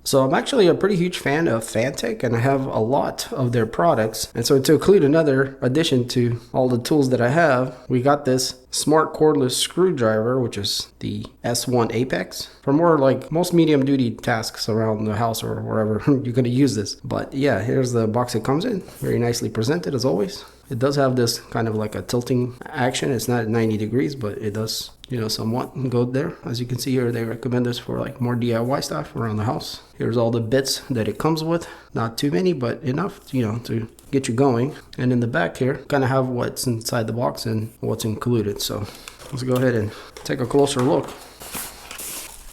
So I'm actually a pretty huge fan of Fanttik, and I have a lot of their products. And so to include another addition to all the tools that I have, we got this smart cordless screwdriver, which is the S1 Apex, for more like most medium duty tasks around the house or wherever you're going to use this. But yeah, here's the box it comes in. Very nicely presented as always. It does have this kind of like a tilting action. It's not 90 degrees, but it does, you know, somewhat go there. As you can see here, they recommend this for like more DIY stuff around the house. Here's all the bits that it comes with. Not too many, but enough, you know, to get you going. And in the back here, kind of have what's inside the box and what's included. So let's go ahead and take a closer look.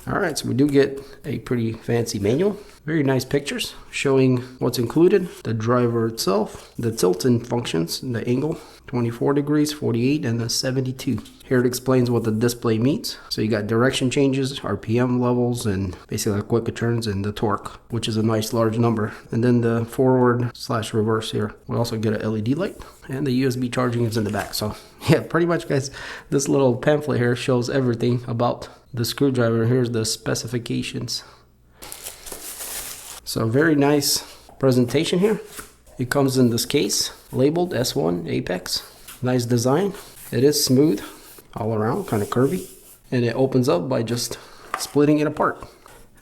All right, so we do get a pretty fancy manual. Very nice pictures showing what's included, the driver itself, the tilting functions, the angle, 24 degrees, 48, and the 72. Here it explains what the display means. So you got direction changes, RPM levels, and basically like quick turns and the torque, which is a nice large number. And then the forward/reverse here. We also get an LED light, and the USB charging is in the back. So yeah, pretty much guys, this little pamphlet here shows everything about the screwdriver. Here's the specifications. So very nice presentation here. It comes in this case labeled S1 Apex. Nice design. It is smooth all around, kind of curvy, and it opens up by just splitting it apart.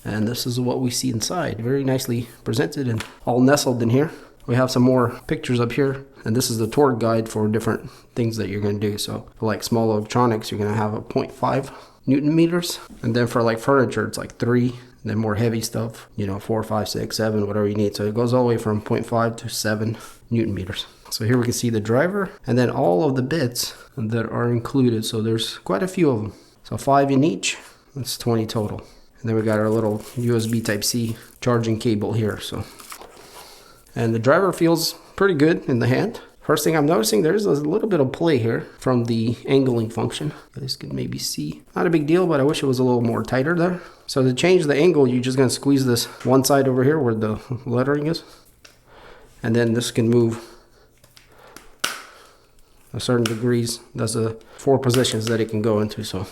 And this is what we see inside. Very nicely presented and all nestled in here. We have some more pictures up here, and this is the torque guide for different things that you're going to do. So for like small electronics, you're going to have a 0.5 Newton meters, and then for like furniture it's like 3. And then more heavy stuff, you know, 4, 5, 6, 7, whatever you need. So it goes all the way from 0.5 to 7 Newton meters. So here we can see the driver and then all of the bits that are included. So there's quite a few of them. So 5 in each, that's 20 total. And then we got our little USB Type-C charging cable here. So, and the driver feels pretty good in the hand. First thing I'm noticing, there's a little bit of play here from the angling function. You guys can maybe see. Not a big deal, but I wish it was a little more tighter there. So to change the angle, you're just gonna squeeze this one side over here where the lettering is. And then this can move a certain degrees. That's 4 positions that it can go into. So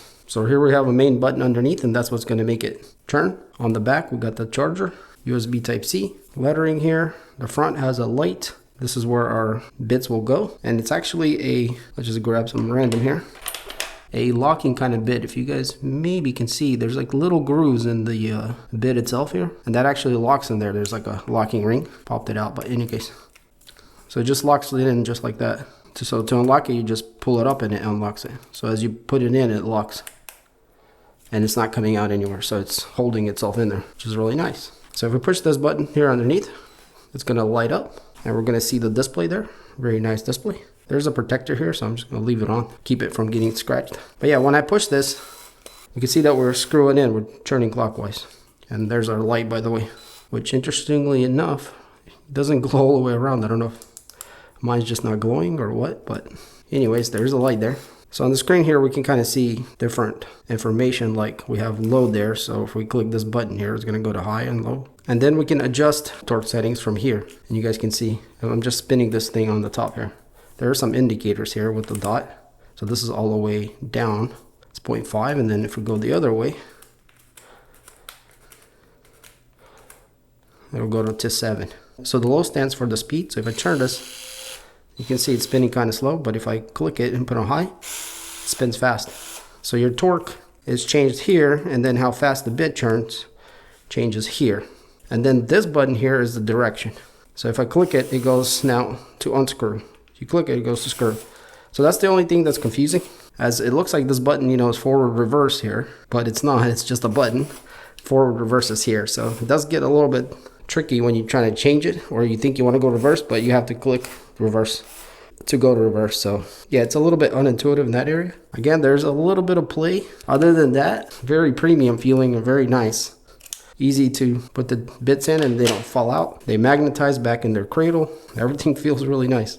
here we have a main button underneath, and that's what's gonna make it turn. On the back, we got the charger, USB Type-C, lettering here. The front has a light. This is where our bits will go. And it's actually let's just grab some random here, a locking kind of bit. If you guys maybe can see, there's like little grooves in the bit itself here. And that actually locks in there. There's like a locking ring. Popped it out, but in any case. So it just locks it in just like that. So to unlock it, you just pull it up and it unlocks it. So as you put it in, it locks. And it's not coming out anywhere. So it's holding itself in there, which is really nice. So if we push this button here underneath, it's gonna light up. And we're going to see the display there. Very nice display. There's a protector here, so I'm just going to leave it on. Keep it from getting scratched. But yeah, when I push this, you can see that we're screwing in. We're turning clockwise. And there's our light, by the way. Which, interestingly enough, doesn't glow all the way around. I don't know if mine's just not glowing or what. But anyways, there's a light there. So on the screen here, we can kind of see different information, like we have load there. So if we click this button here, it's going to go to high and low. And then we can adjust torque settings from here. And you guys can see, I'm just spinning this thing on the top here. There are some indicators here with the dot. So this is all the way down. It's 0.5. And then if we go the other way, it'll go to 7. So the low stands for the speed. So if I turn this, you can see it's spinning kind of slow, but if I click it and put on high, it spins fast. So your torque is changed here, and then how fast the bit turns changes here. And then this button here is the direction. So if I click it, it goes now to unscrew. If you click it, it goes to screw. So that's the only thing that's confusing, as it looks like this button, you know, is forward reverse here, but it's not, it's just a button. Forward reverse is here. So it does get a little bit tricky when you're trying to change it, or you think you want to go reverse, but you have to click reverse to go to reverse. So yeah, it's a little bit unintuitive in that area. Again, there's a little bit of play. Other than that, very premium feeling and very nice. Easy to put the bits in and they don't fall out. They magnetize back in their cradle. Everything feels really nice.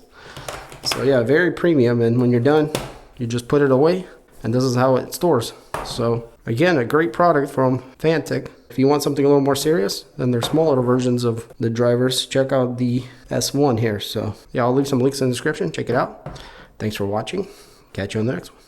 So yeah, very premium, and when you're done, you just put it away, and this is how it stores. So again, a great product from Fanttik. If you want something a little more serious, then there's smaller versions of the drivers. Check out the S1 here. So yeah, I'll leave some links in the description. Check it out. Thanks for watching. Catch you on the next one.